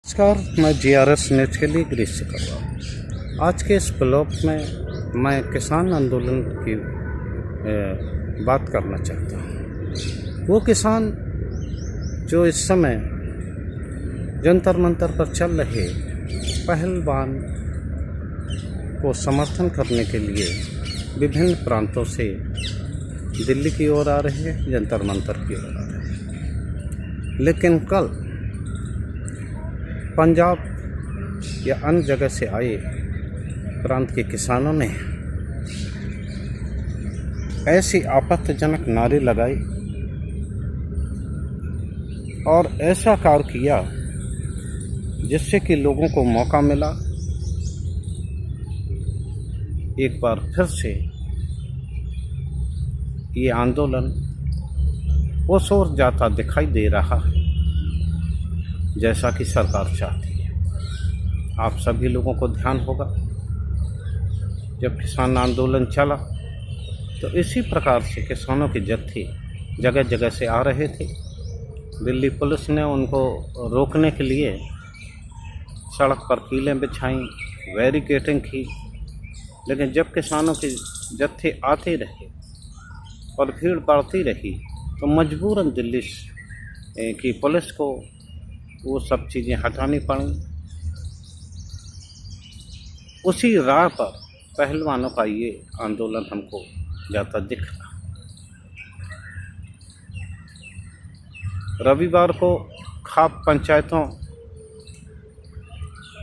नमस्कार, मैं GRS news के लिए गिरीश से कर रहा हूँ। आज के इस ब्लॉग में मैं किसान आंदोलन की बात करना चाहता हूँ। वो किसान जो इस समय जंतर मंतर पर चल रहे पहलवान को समर्थन करने के लिए विभिन्न प्रांतों से दिल्ली की ओर आ रहे हैं, जंतर मंतर की ओर आ रहे हैं। लेकिन कल पंजाब या अन्य जगह से आए प्रांत के किसानों ने ऐसी आपत्तिजनक नारे लगाई और ऐसा कार्य किया जिससे कि लोगों को मौका मिला एक बार फिर से ये आंदोलन उस ओर जाता दिखाई दे रहा है जैसा कि सरकार चाहती है। आप सभी लोगों को ध्यान होगा, जब किसान आंदोलन चला तो इसी प्रकार से किसानों के जत्थे जगह जगह से आ रहे थे। दिल्ली पुलिस ने उनको रोकने के लिए सड़क पर कीलें बिछाई, बैरिकेडिंग की, लेकिन जब किसानों के जत्थे आते रहे और भीड़ बढ़ती रही तो मजबूरन दिल्ली की पुलिस को वो सब चीज़ें हटानी पड़ी। उसी राह पर पहलवानों का ये आंदोलन हमको जाता दिख रहा। रविवार को खाप पंचायतों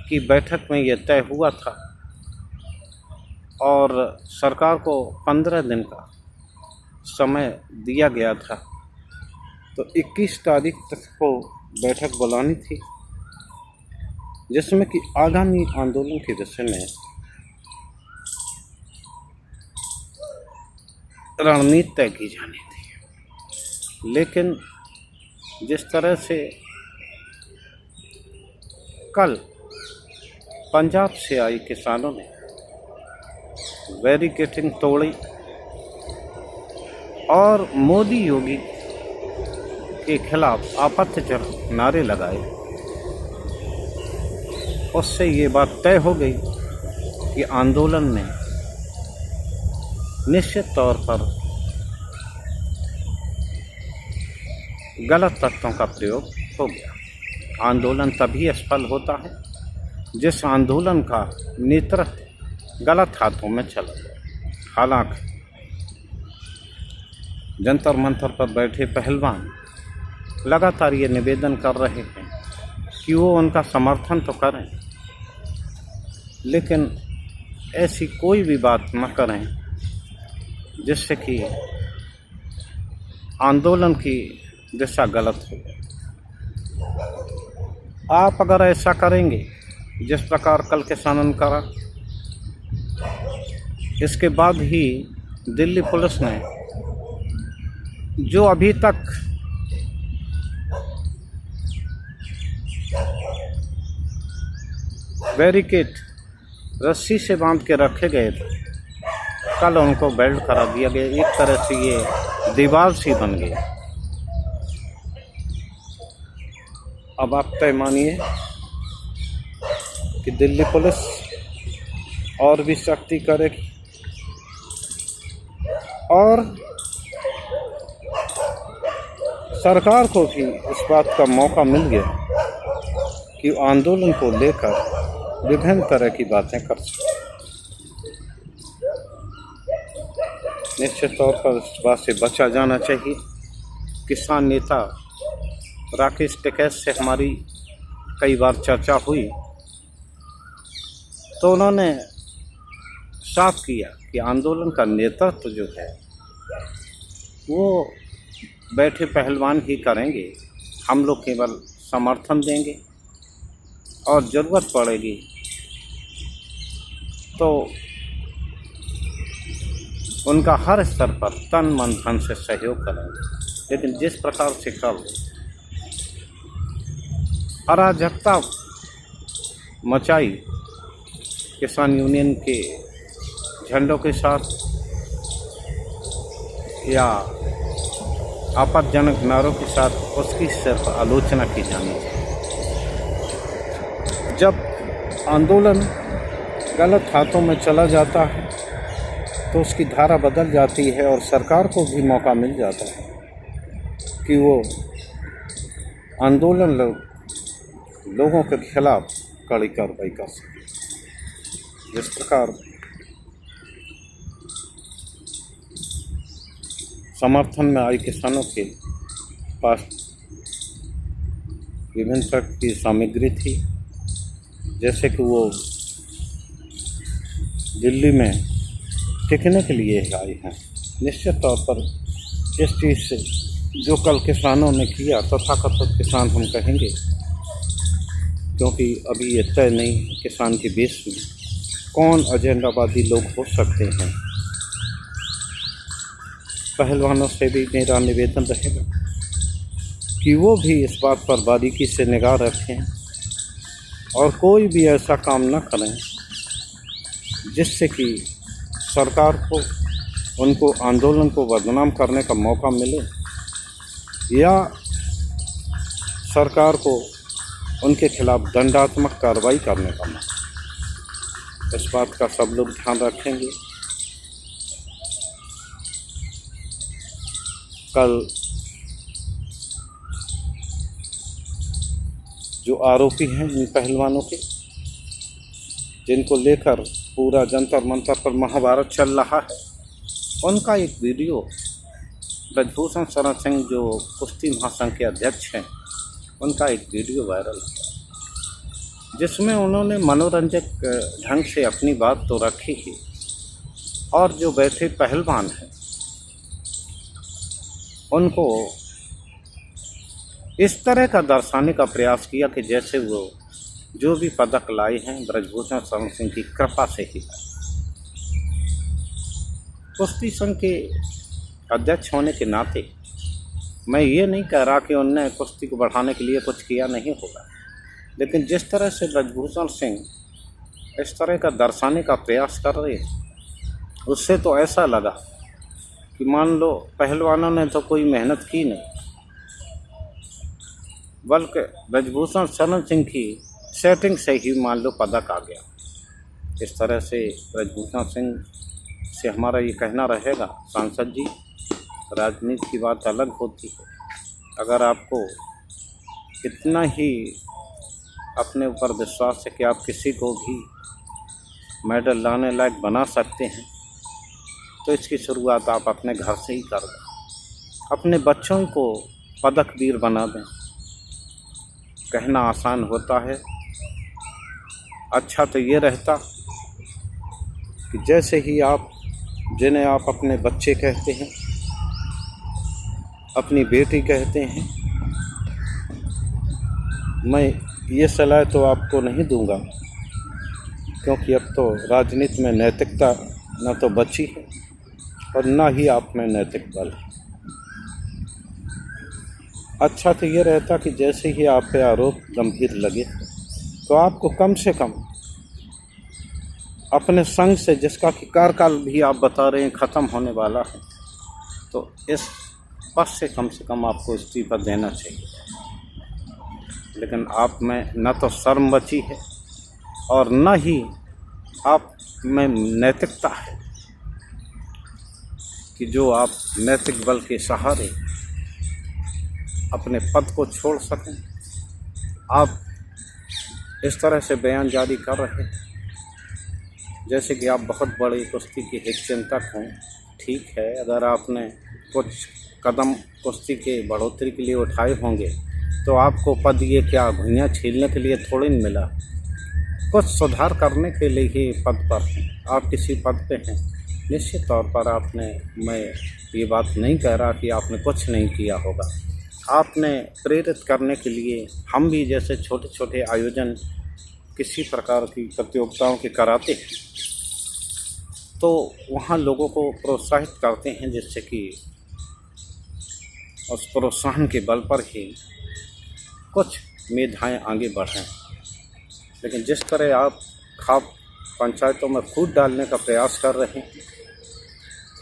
की बैठक में ये तय हुआ था और सरकार को 15 दिन का समय दिया गया था, तो 21 तारीख तक को बैठक बुलानी थी, जिसमें कि आगामी आंदोलन के विषय में रणनीति तय की जानी थी। लेकिन जिस तरह से कल पंजाब से आई किसानों ने बैरिकेडिंग तोड़ी और मोदी योगी के खिलाफ आपत्तिजनक नारे लगाए, उससे ये बात तय हो गई कि आंदोलन में निश्चित तौर पर गलत तत्वों का प्रयोग हो गया। आंदोलन तभी असफल होता है जिस आंदोलन का नेतृत्व गलत हाथों में चला जाए। हालांकि जंतर मंतर पर बैठे पहलवान लगातार ये निवेदन कर रहे हैं कि वो उनका समर्थन तो करें, लेकिन ऐसी कोई भी बात न करें जिससे कि आंदोलन की दिशा गलत हो। आप अगर ऐसा करेंगे जिस प्रकार कल किसानों ने करा, इसके बाद ही दिल्ली पुलिस ने जो अभी तक बैरिकेड रस्सी से बांध के रखे गए थे, कल उनको बेल्ट करा दिया गया। एक तरह से ये दीवार सी बन गई। अब आप तय मानिए कि दिल्ली पुलिस और भी सख्ती करेगी और सरकार को भी इस बात का मौका मिल गया कि आंदोलन को लेकर विभिन्न तरह की बातें कर सकते। निश्चित तौर पर इस बात से बचा जाना चाहिए। किसान नेता राकेश टिकैत से हमारी कई बार चर्चा हुई तो उन्होंने साफ किया कि आंदोलन का नेतृत्व जो है वो बैठे पहलवान ही करेंगे, हम लोग केवल समर्थन देंगे और ज़रूरत पड़ेगी तो उनका हर स्तर पर तन मन धन से सहयोग करेंगे। लेकिन जिस प्रकार से कल अराजकता मचाई किसान यूनियन के झंडों के साथ या आपत्तिजनक नारों के साथ, उसकी सिर्फ आलोचना की जानी चाहिए। जब आंदोलन गलत हाथों में चला जाता है तो उसकी धारा बदल जाती है और सरकार को भी मौका मिल जाता है कि वो आंदोलन लोगों के खिलाफ कड़ी कार्रवाई कर सके। जिस प्रकार समर्थन में आई किसानों के पास विभिन्न प्रकार की सामग्री थी, जैसे कि वो दिल्ली में टिकने के लिए आए हैं। निश्चित तौर पर इस चीज़ से जो कल किसानों ने किया तथाकथित किसान हम कहेंगे, क्योंकि अभी ये तय नहीं है किसान के बेस में कौन एजेंडावादी लोग हो सकते हैं। पहलवानों से भी मेरा निवेदन रहेगा कि वो भी इस बात पर बारीकी से निगाह रखें और कोई भी ऐसा काम न करें जिससे कि सरकार को उनको आंदोलन को बदनाम करने का मौका मिले या सरकार को उनके खिलाफ दंडात्मक कार्रवाई करने का मौका। इस बात का सब लोग ध्यान रखेंगे। कल जो आरोपी हैं इन पहलवानों के, जिनको लेकर पूरा जंतर मंतर पर महाभारत चल रहा है, उनका एक वीडियो ब्रजभूषण शरण सिंह जो कुश्ती महासंघ के अध्यक्ष हैं, उनका एक वीडियो वायरल है जिसमें उन्होंने मनोरंजक ढंग से अपनी बात तो रखी ही और जो बैठे पहलवान हैं उनको इस तरह का दर्शाने का प्रयास किया कि जैसे वो जो भी पदक लाए हैं ब्रजभूषण शरण सिंह की कृपा से ही लाए। कुश्ती संघ के अध्यक्ष होने के नाते मैं ये नहीं कह रहा कि उनने कुश्ती को बढ़ाने के लिए कुछ किया नहीं होगा, लेकिन जिस तरह से ब्रजभूषण सिंह इस तरह का दर्शाने का प्रयास कर रहे हैं उससे तो ऐसा लगा कि मान लो पहलवानों ने तो कोई मेहनत की नहीं, बल्कि ब्रजभूषण शरण सिंह की सेटिंग से ही मान लो पदक आ गया। इस तरह से ब्रजभूषण सिंह से हमारा ये कहना रहेगा, सांसद जी, राजनीति की बात अलग होती है। अगर आपको इतना ही अपने ऊपर विश्वास है कि आप किसी को भी मेडल लाने लायक बना सकते हैं, तो इसकी शुरुआत आप अपने घर से ही कर दें। अपने बच्चों को पदक वीर बना दें। कहना आसान होता है, अच्छा तो ये रहता कि जैसे ही आप जिन्हें आप अपने बच्चे कहते हैं, अपनी बेटी कहते हैं, मैं ये सलाह तो आपको नहीं दूंगा क्योंकि अब तो राजनीति में नैतिकता न तो बची है और न ही आप में नैतिक बल है। अच्छा तो ये रहता कि जैसे ही आप पे आरोप गंभीर लगे तो आपको कम से कम अपने संघ से, जिसका कि कार्यकाल भी आप बता रहे हैं ख़त्म होने वाला है, तो इस पद से कम आपको इस्तीफा देना चाहिए। लेकिन आप में न तो शर्म बची है और न ही आप में नैतिकता है कि जो आप नैतिक बल के सहारे अपने पद को छोड़ सकें। आप इस तरह से बयान जारी कर रहे हैं जैसे कि आप बहुत बड़े कुश्ती के एक चिंतक हों। ठीक है, अगर आपने कुछ कदम कुश्ती के बढ़ोतरी के लिए उठाए होंगे तो आपको पद ये क्या भुइयाँ छीलने के लिए थोड़ी नहीं मिला, कुछ सुधार करने के लिए ही पद पर हैं। आप किसी पद पे हैं, निश्चित तौर पर आपने, मैं ये बात नहीं कह रहा कि आपने कुछ नहीं किया होगा, आपने प्रेरित करने के लिए हम भी जैसे छोटे छोटे आयोजन किसी प्रकार की प्रतियोगिताओं के कराते हैं तो वहाँ लोगों को प्रोत्साहित करते हैं जिससे कि उस प्रोत्साहन के बल पर ही कुछ मेधाएँ आगे बढ़ें। लेकिन जिस तरह आप खाप पंचायतों में फूट डालने का प्रयास कर रहे हैं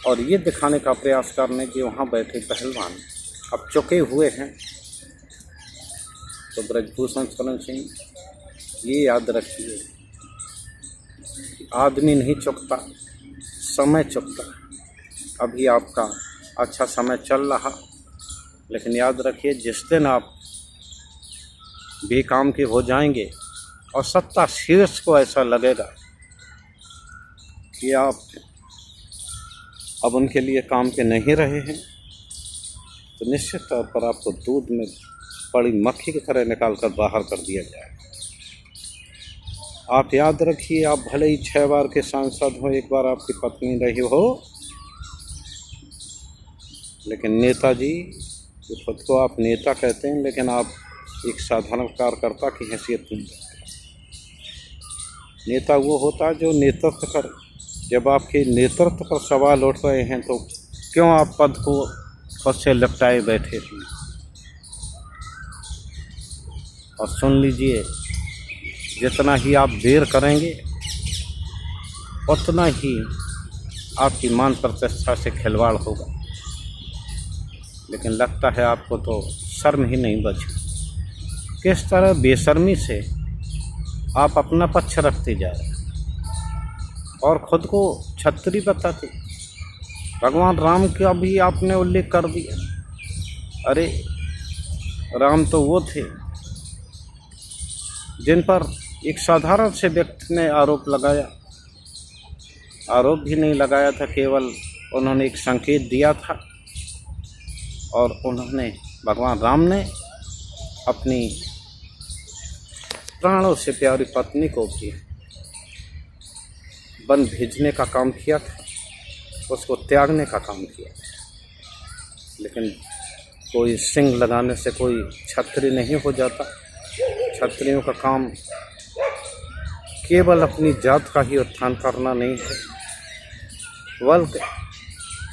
और ये दिखाने का प्रयास करने कि वहाँ बैठे पहलवान अब चुके हुए हैं, तो ब्रजभूषण शरण सिंह ये याद रखिए, आदमी नहीं चुकता, समय चुकता। अभी आपका अच्छा समय चल रहा, लेकिन याद रखिए जिस दिन आप बेकाम के हो जाएंगे और सत्ता शीर्ष को ऐसा लगेगा कि आप अब उनके लिए काम के नहीं रहे हैं, तो निश्चित तौर पर आपको दूध में पड़ी मक्खी की तरह निकाल कर बाहर कर दिया जाएगा। आप याद रखिए, आप भले ही 6 बार के सांसद हो, एक बार आपकी पत्नी रही हो, लेकिन नेताजी, जो खुद को आप नेता कहते हैं, लेकिन आप एक साधारण कार्यकर्ता की हैसियत नहीं रखते। नेता वो होता है जो नेतृत्व कर, जब आपके नेतृत्व पर सवाल उठ रहे हैं तो क्यों आप पद को खुद से लपटाए बैठे हैं। और सुन लीजिए, जितना ही आप देर करेंगे उतना ही आपकी मान प्रतिष्ठा से खिलवाड़ होगा। लेकिन लगता है आपको तो शर्म ही नहीं बची। किस तरह बेशर्मी से आप अपना पक्ष रखते जा रहे और खुद को छत्री बताते। भगवान राम का भी आपने उल्लेख कर दिया। अरे राम तो वो थे जिन पर एक साधारण से व्यक्ति ने आरोप लगाया। आरोप भी नहीं लगाया था, केवल उन्होंने एक संकेत दिया था और उन्होंने, भगवान राम ने अपनी प्राणों से प्यारी पत्नी को भी वन भेजने का काम किया था, उसको त्यागने का काम किया था। लेकिन कोई सिंह लगाने से कोई छत्री नहीं हो जाता। छत्रियों का काम केवल अपनी जात का ही उत्थान करना नहीं है, बल्कि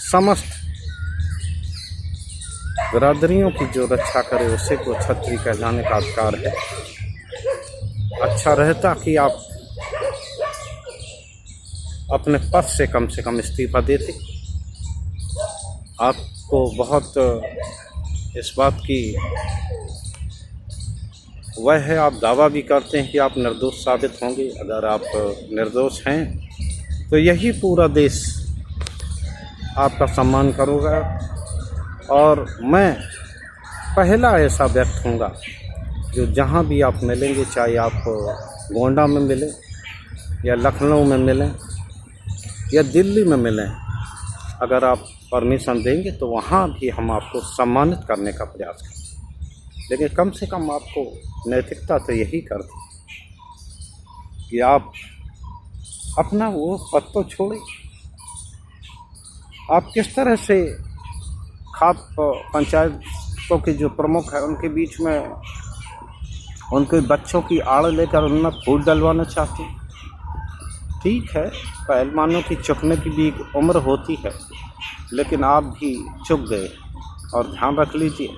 समस्त बिरादरियों की जो रक्षा करे उसे को छत्री कहलाने का अधिकार है। अच्छा रहता कि आप अपने पद से कम इस्तीफा देते। आपको बहुत इस बात की वह है, आप दावा भी करते हैं कि आप निर्दोष साबित होंगे। अगर आप निर्दोष हैं तो यही पूरा देश आपका सम्मान करेगा और मैं पहला ऐसा व्यक्ति हूँगा जो जहाँ भी आप मिलेंगे, चाहे आप गोंडा में मिलें या लखनऊ में मिलें या दिल्ली में मिलें, अगर आप परमिशन देंगे तो वहाँ भी हम आपको सम्मानित करने का प्रयास करें। लेकिन कम से कम आपको नैतिकता तो यही करती कि आप अपना वो पद तो छोड़ें। आप किस तरह से खाद्य पंचायतों के जो प्रमुख है उनके बीच में उनके बच्चों की आड़ लेकर उनमें फूट डलवाना चाहते हैं। ठीक है, पहलवानों की चुकने की भी एक उम्र होती है, लेकिन आप भी चुक गए। और ध्यान रख लीजिए,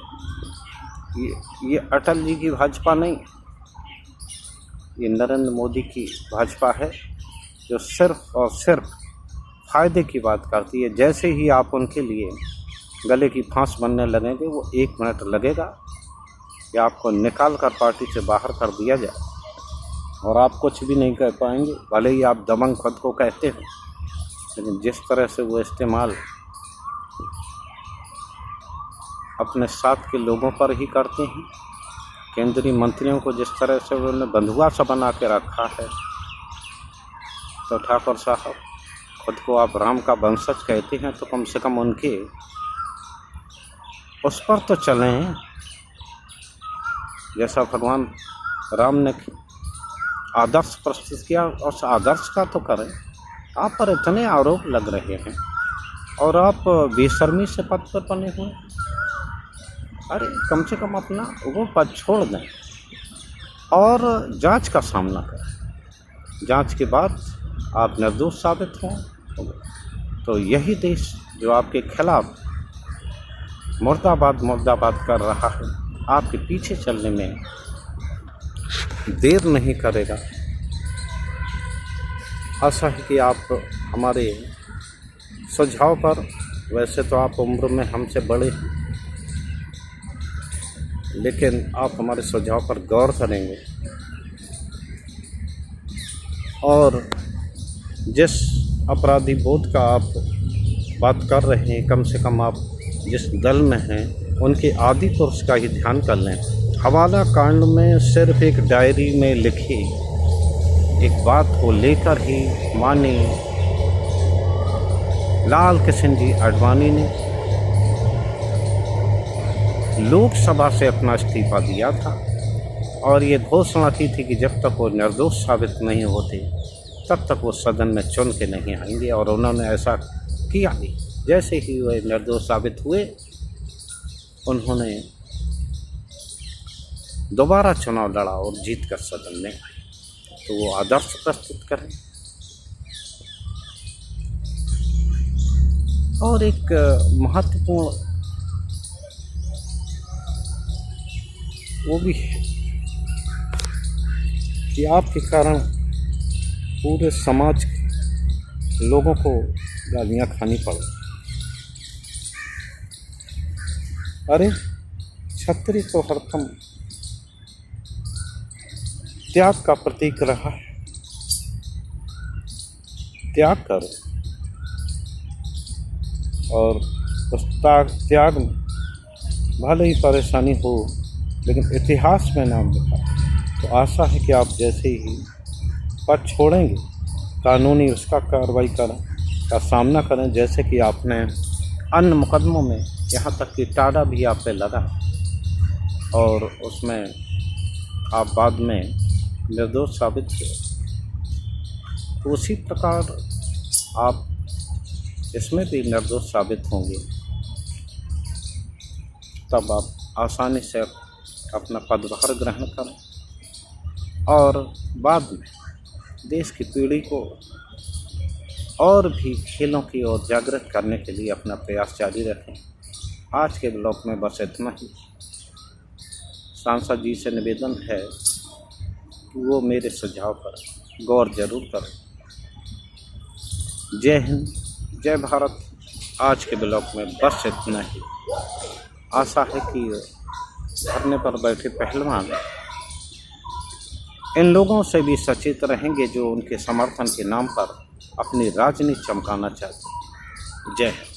ये अटल जी की भाजपा नहीं, ये नरेंद्र मोदी की भाजपा है जो सिर्फ और सिर्फ फायदे की बात करती है। जैसे ही आप उनके लिए गले की फांस बनने लगेंगे, वो 1 मिनट लगेगा कि आपको निकाल कर पार्टी से बाहर कर दिया जाए और आप कुछ भी नहीं कह पाएंगे। भले ही आप दबंग खुद को कहते हो, लेकिन जिस तरह से वो इस्तेमाल अपने साथ के लोगों पर ही करते हैं, केंद्रीय मंत्रियों को जिस तरह से उन्होंने बंधुआ सा बना के रखा है, तो ठाकुर साहब, खुद को आप राम का वंशज कहते हैं तो कम से कम उनके उस पर तो चलें जैसा भगवान राम ने आदर्श प्रस्तुत किया, उस आदर्श का तो करें। आप पर इतने आरोप लग रहे हैं और आप बेशर्मी से पद पर बने हुए। अरे कम से कम अपना वो पद छोड़ दें और जांच का सामना करें। जांच के बाद आप निर्दोष साबित हों तो यही देश जो आपके खिलाफ मुर्दाबाद कर रहा है, आपके पीछे चलने में देर नहीं करेगा। आशा है कि आप हमारे सुझाव पर, वैसे तो आप उम्र में हमसे बड़े हैं, लेकिन आप हमारे सुझाव पर गौर करेंगे और जिस अपराधी बोध का आप बात कर रहे हैं, कम से कम आप जिस दल में हैं उनके आदि पुरुष का ही ध्यान कर लें। हवाला कांड में सिर्फ एक डायरी में लिखी एक बात को लेकर ही माननीय लाल कृष्ण जी आडवाणी ने लोकसभा से अपना इस्तीफा दिया था और ये घोषणा की थी कि जब तक वो निर्दोष साबित नहीं होते तब तक वो सदन में चुन के नहीं आएंगे, और उन्होंने ऐसा किया भी। जैसे ही वे निर्दोष साबित हुए उन्होंने दोबारा चुनाव लड़ा और जीत कर सदन में आए। तो वो आदर्श प्रस्तुत करें। और एक महत्वपूर्ण वो भी है कि आपके कारण पूरे समाज के लोगों को गालियाँ खानी पड़ी। अरे छतरी तो हरदम त्याग का प्रतीक रहा है। त्याग करो और उस त्याग में भले ही परेशानी हो लेकिन इतिहास में नाम लिखा। तो आशा है कि आप जैसे ही पद छोड़ेंगे कानूनी उसका कार्रवाई का सामना करें, जैसे कि आपने अन्य मुकदमों में यहाँ तक कि टाडा भी आप पे लगा और उसमें आप बाद में निर्दोष साबित हुए। तो उसी प्रकार आप इसमें भी निर्दोष साबित होंगे, तब आप आसानी से अपना पदभार ग्रहण करें और बाद में देश की पीढ़ी को और भी खेलों की ओर जागृत करने के लिए अपना प्रयास जारी रखें। आज के ब्लॉग में बस इतना ही। सांसद जी से निवेदन है कि वो मेरे सुझाव पर गौर जरूर करें। जय हिंद, जय भारत। आज के ब्लॉग में बस इतना ही। आशा है कि धरने पर बैठे पहलवान इन लोगों से भी सचेत रहेंगे जो उनके समर्थन के नाम पर अपनी राजनीति चमकाना चाहते हैं। जय हिंद।